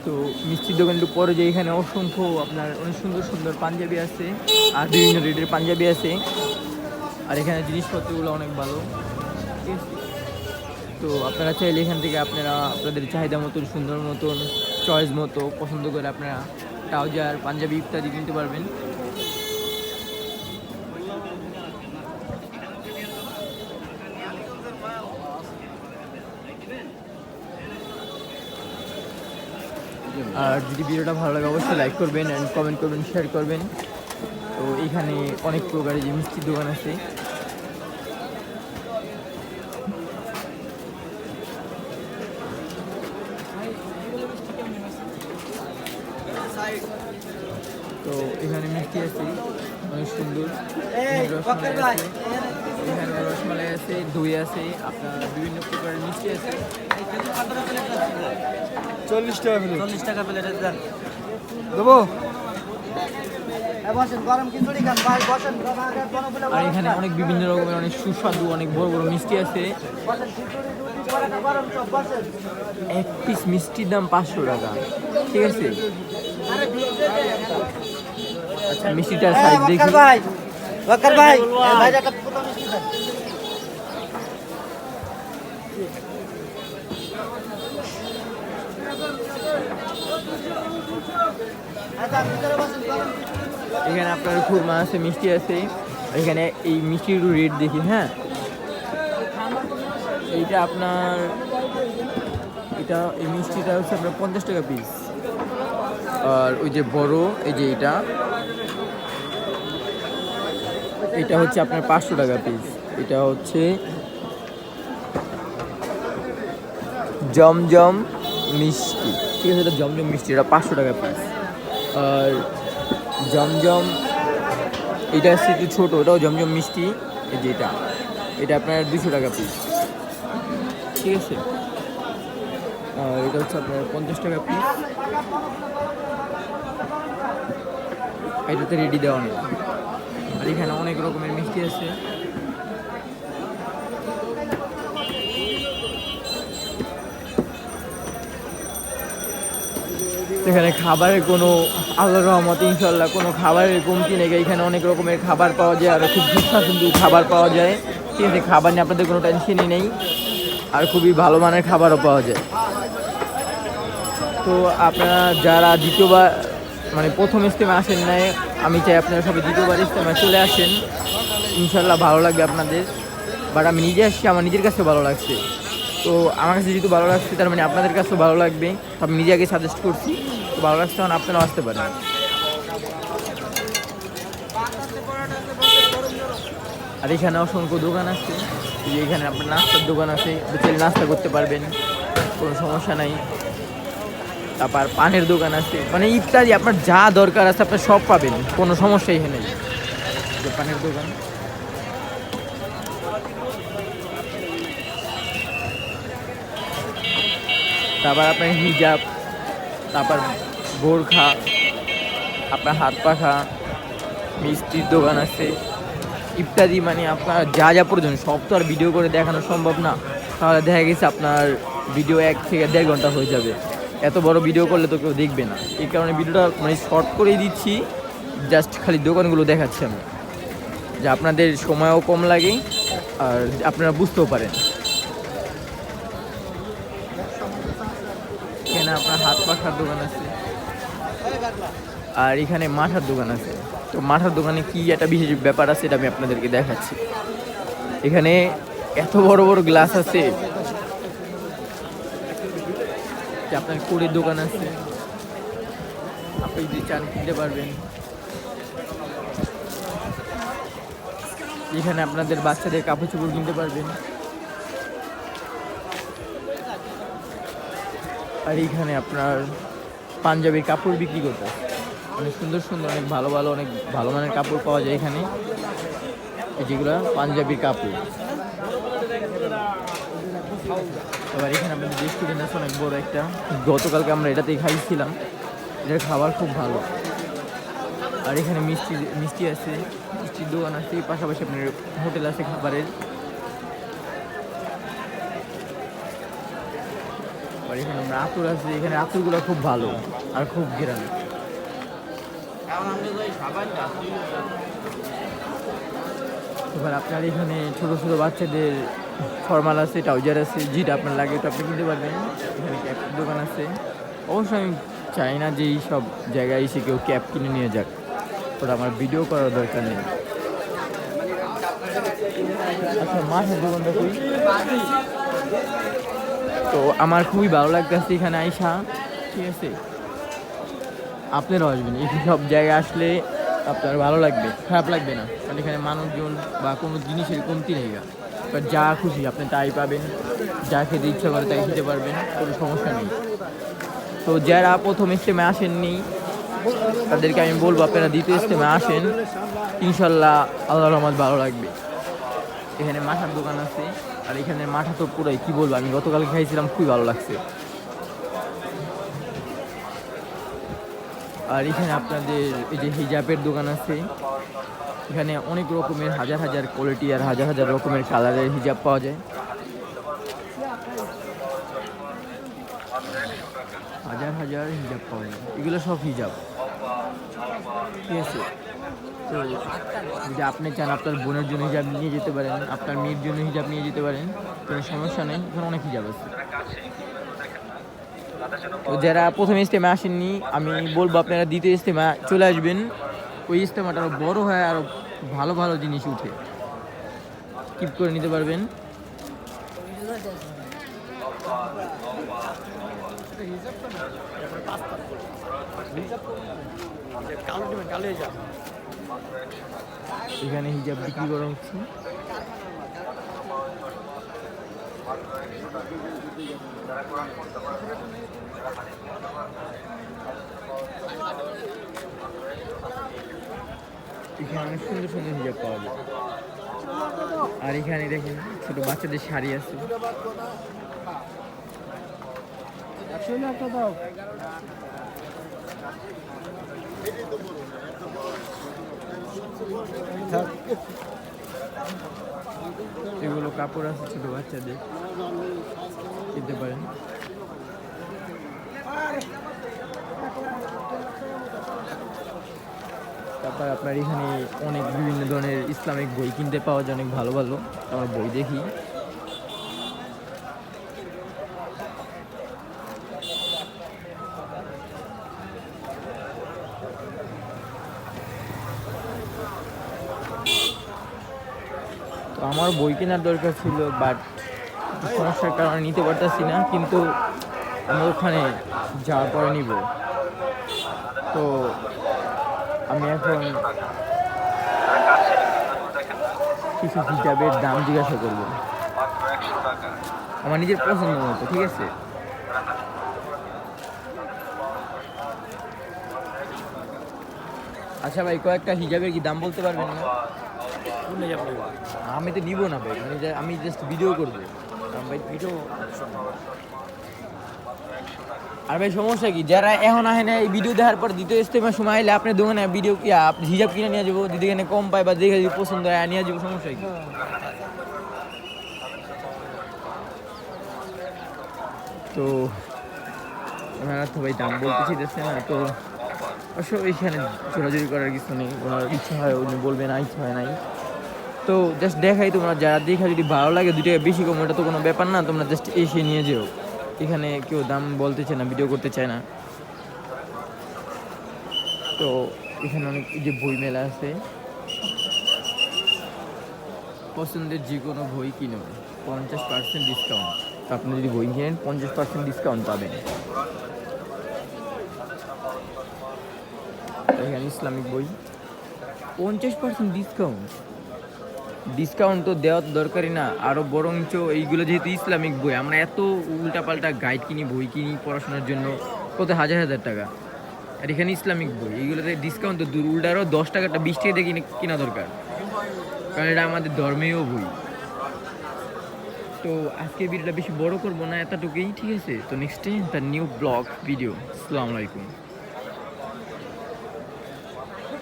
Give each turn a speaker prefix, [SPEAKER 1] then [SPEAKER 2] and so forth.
[SPEAKER 1] তো মিষ্টির দোকান একটু পরে যে এখানে অসংখ্য আপনার অনেক সুন্দর সুন্দর পাঞ্জাবি আছে আর বিভিন্ন রেটের পাঞ্জাবি আছে। আর এখানে জিনিসপত্রগুলো অনেক ভালো, ঠিক আছে। তো আপনারা চাইলে এখান থেকে আপনারা আপনাদের চাহিদা মতন সুন্দর মতন চয়েস মতো পছন্দ করে আপনারা ট্রাউজার পাঞ্জাবি ইত্যাদি কিনতে পারবেন। আর যদি ভিডিওটা ভালো লাগে অবশ্যই লাইক করবেন অ্যান্ড কমেন্ট করবেন, শেয়ার করবেন। তো এইখানে অনেক প্রকারের যে মিষ্টির দোকান আছে। তো এখানে মিষ্টি আছে অনেক সুন্দর, রসমালাই আছে, এখানে রসমালাই আছে, দই আছে, আপনার বিভিন্ন প্রকারের মিষ্টি আছে।
[SPEAKER 2] 40 টাকা প্লেট।
[SPEAKER 3] 40 টাকা প্লেট দেন
[SPEAKER 2] দেবো।
[SPEAKER 1] আর এখানে অনেক বিভিন্ন রকমের অনেক সুস্বাদু অনেক বড় বড় মিষ্টি আছে। এক পিস মিষ্টির দাম 500 টাকা, ঠিক আছে। আচ্ছা মিষ্টিটার সাইজ দেখি। এখানে আপনার খুরমা আছে, মিষ্টি আছে। এখানে এই মিষ্টির রেট দেখি। হ্যাঁ, এইটা আপনার এই মিষ্টিটা হচ্ছে আপনার 50 টাকা পিস। আর ওই যে বড় এই যে এটা হচ্ছে আপনার 500 টাকা পিস। এটা হচ্ছে জমজম মিষ্টি, ঠিক আছে। এটা জমজম মিষ্টি, এটা 500 টাকা পিস। আর জমজম এটা হচ্ছে একটু ছোটো, ওটাও জমজম মিষ্টি, এই যে এটা আপনার 200 টাকা পিস, ঠিক আছে। আর এটা হচ্ছে আপনার 50 টাকা পিস। এটাতে রেডি দেওয়া নেই। আর এখানে অনেক রকমের মিষ্টি আছে। এখানে খাবারের কোনো আল্লাহর রহমতে ইনশাল্লাহ কোনো খাবারের কমতি নেই। এখানে অনেক রকমের খাবার পাওয়া যায় আর খুব সুস্বাদু খাবার পাওয়া যায়, ঠিক আছে। খাবার নিয়ে আপনাদের কোনো টেনশনই নেই আর খুবই ভালো মানের খাবারও পাওয়া যায়। তো আপনারা যারা দ্বিতীয়বার মানে প্রথম ইজতেমা আসেন নাই, আমি চাই আপনারা সবাই দ্বিতীয়বার ইজতেমা চলে আসেন, ইনশাল্লাহ ভালো লাগবে আপনাদের। বাট আমি নিজে আসছি, আমার নিজের কাছেও ভালো লাগছে। তো আমার কাছে যেহেতু ভালো লাগছে তার মানে আপনাদের কাছেও ভালো লাগবে। তো আমি নিজে আগে সাজেস্ট করছি, তো ভালো লাগছে তখন আপনারাও আসতে পারেন। আর এখানে অসংখ্য দোকান আছে। এখানে আপনার নাস্তার দোকান আছে, চাইলে নাস্তা করতে পারবেন, কোনো সমস্যা নাই। তারপর পানের দোকান আছে, মানে ইত্যাদি আপনার যা দরকার আছে আপনার সব পাবেন, কোনো সমস্যা এখানে নেই। পানের দোকান, তারপর আপনার হিজাব, তারপর বোরখা, আপনার হাত পাখা, মিষ্টির দোকান আছে ইত্যাদি। মানে আপনার যা যা প্রয়োজন সব তো আর ভিডিও করে দেখানো সম্ভব না, তাহলে দেখা গেছে আপনার ভিডিও 1 থেকে 1.5 ঘন্টা হয়ে যাবে। এত বড় ভিডিও করলে তো কেউ দেখবে না, এই কারণে ভিডিওটা মানে শর্ট করেই দিচ্ছি। জাস্ট খালি দোকানগুলো দেখাচ্ছি আমি, যে আপনাদের সময়ও কম লাগে আর আপনারা বুঝতেও পারেন। এখানে আপনার হাত পাখার দোকান আছে আর এখানে মাঠার দোকান আছে। তো মাঠার দোকানে কি একটা বিশেষ ব্যাপার আছে এটা আমি আপনাদেরকে দেখাচ্ছি। এখানে এত বড় বড় গ্লাস আছে, আপনার কুড়ির দোকান আছে, আপনি যদি চান কিনতে পারবেন। এখানে আপনাদের বাচ্চাদের কাপড় চোপড় কিনতে পারবেন। আর এইখানে আপনার পাঞ্জাবির কাপড় বিক্রি করতে অনেক সুন্দর সুন্দর অনেক ভালো ভালো অনেক ভালো মানের কাপড় পাওয়া যায় এখানে, যেগুলো পাঞ্জাবির কাপড়। এবার এখানে আপনাদের রেস্টুরেন্ট আছে অনেক বড় একটা, গতকালকে আমরা এটাতেই খাইছিলাম, এটার খাবার খুব ভালো। আর এখানে মিষ্টি আছে, মিষ্টির দোকান আছে, পাশাপাশি আপনার হোটেল আছে খাবারের। আর এখানে আমরা আতুর আছে, এখানে আতুরগুলো খুব ভালো আর খুব ঘেরানো। এবার আপনার এখানে ছোট ছোট বাচ্চাদের ফর্মাল আছে, ট্রাউজার আছে, যেটা আপনার লাগে তো আপনি কিনতে পারবেন। এখানে ক্যাপের দোকান আছে। অবশ্যই আমি চাই না যে এই সব জায়গায় এসে কেউ ক্যাপ কিনে নিয়ে যাক, ওটা আমার ভিডিও করার দরকার নেই। আচ্ছা, মাছের দোকানটা কই? তো আমার খুবই ভালো লাগতেছে এখানে আইসা, ঠিক আছে? আপনারাও আসবেন, এই সব জায়গায় আসলে আপনার ভালো লাগবে, খারাপ লাগবে না। কারণ এখানে মানুষজন বা কোনো জিনিসের কমতি নেই। এবার যা খুশি আপনি তাই পাবেন, যা খেতে ইচ্ছা করে তাই খেতে পারবেন, কোনো সমস্যা নেই। তো যারা প্রথম ইজতেমে আসেননি তাদেরকে আমি বলবো আপনারা দ্বিতীয় ইজতেমে আসেন, ইনশাল্লাহ আল্লাহর রহমত ভালো লাগবে। এখানে মাঠার দোকান আছে, আর এখানে মাঠা তো পুরাই কী বলবো, আমি গতকাল খাইছিলাম, খুবই ভালো লাগছে। আর এখানে আপনাদের এই যে হিজাবের দোকান আছে, এখানে অনেক রকমের হাজার হাজার কোয়ালিটি আর হাজার হাজার রকমের কালারের হিজাব পাওয়া যায়। হাজার হাজার হিজাব পাওয়া যায়, এগুলো সব হিজাব, ঠিক আছে? তো যদি আপনি চান আপনার বোনের জন্য হিজাব নিয়ে যেতে পারেন, আপনার মেয়ের জন্য হিজাব নিয়ে যেতে পারেন, কোনো সমস্যা নেই, এখানে অনেক হিজাব আছে। তো যারা প্রথম ইজতেমা আসেননি আমি বলবো আপনারা দ্বিতীয় ইজতেমা চলে আসবেন, ওই ইজতেমাটা আরও বড় হয়, আরও ভালো ভালো জিনিস উঠে, কিপ করে নিতে পারবেন। এখানে হিজাব বিক্রি করা হচ্ছে। এখানে অনেক সুন্দর সুন্দর হিজাব পাওয়া যায়। আর এখানে দেখেন ছোট বাচ্চাদের শাড়ি আছে। এগুলো কাপড় আছে ছোট বাচ্চাদের, কিনতে পারেন। তারপর আপনার এখানে অনেক বিভিন্ন ধরনের ইসলামিক বই কিনতে পাওয়া যায়, অনেক ভালো ভালো। আমরা বই দেখি। তো আমার বই কেনার দরকার ছিল, বাট সমস্যার কারণে নিতে পারতেছি না, কিন্তু আমি ওখানে যাওয়ার পরে নিব। তো আমি এখন কিছু হিজাবের দাম জিজ্ঞাসা করবো আমার নিজের পছন্দ মতো, ঠিক আছে? আচ্ছা ভাই, কয়েকটা হিজাবের কি দাম বলতে পারবেন না? আমি তো নিব না ভাই, মানে আমি জাস্ট ভিডিও করবো ভাই, ভিডিও। আর ভাই সমস্যা কি, যারা এখন আহে না এই ভিডিও দেখার পর দ্বিতীয় ইজতেমার সময় আইলে আপনি দোকানে ভিডিও কি আপনি হিজাব কিনে নিয়ে যাবো, যদি এখানে কম পায় বা দেখে যদি পছন্দ হয় নিয়ে যাবো, সমস্যা কি? তো ওনারা তো ভাই দাম বলতে চাইতেছে না, তো অবশ্য এইখানে জোরাজুরি করার কিছু নেই, ওনার ইচ্ছা হয় উনি বলবে না, ইচ্ছা হয় নাই। তো জাস্ট দেখাই, তোমরা যারা দেখা যদি ভালো লাগে 2 টাকা বেশি কম, ওটা তো কোনো ব্যাপার না, তোমরা জাস্ট এসে নিয়ে যেও। এখানে কেউ দাম বলতে চায় না, ভিডিও করতে চায় না। তো এখানে অনেক যে বই মেলা আছে, পছন্দের যে কোনো বই কিনুন, 50% ডিসকাউন্ট। তো আপনি যদি বই কিনেন 50% ডিসকাউন্ট পাবেন। এখানে ইসলামিক বই 50% ডিসকাউন্ট তো দেওয়ার দরকারই না, আরও বরঞ্চ এইগুলো যেহেতু ইসলামিক বই, আমরা এত উল্টাপাল্টা গাইড কিনি, বই কিনি পড়াশোনার জন্য, কত হাজার হাজার টাকা। আর এখানে ইসলামিক বই, এইগুলোতে ডিসকাউন্ট তো দূর, উল্টা আরও 10 টাকাটা 20 টাকা দিয়ে কিনা দরকার, কারণ এটা আমাদের ধর্মেও বই। তো আজকে ভিডিওটা বেশি বড় করবো না, এতটুকুই, ঠিক আছে? তো নেক্সট টাইম তার নিউ ব্লগ ভিডিও। আসসালামু আলাইকুম।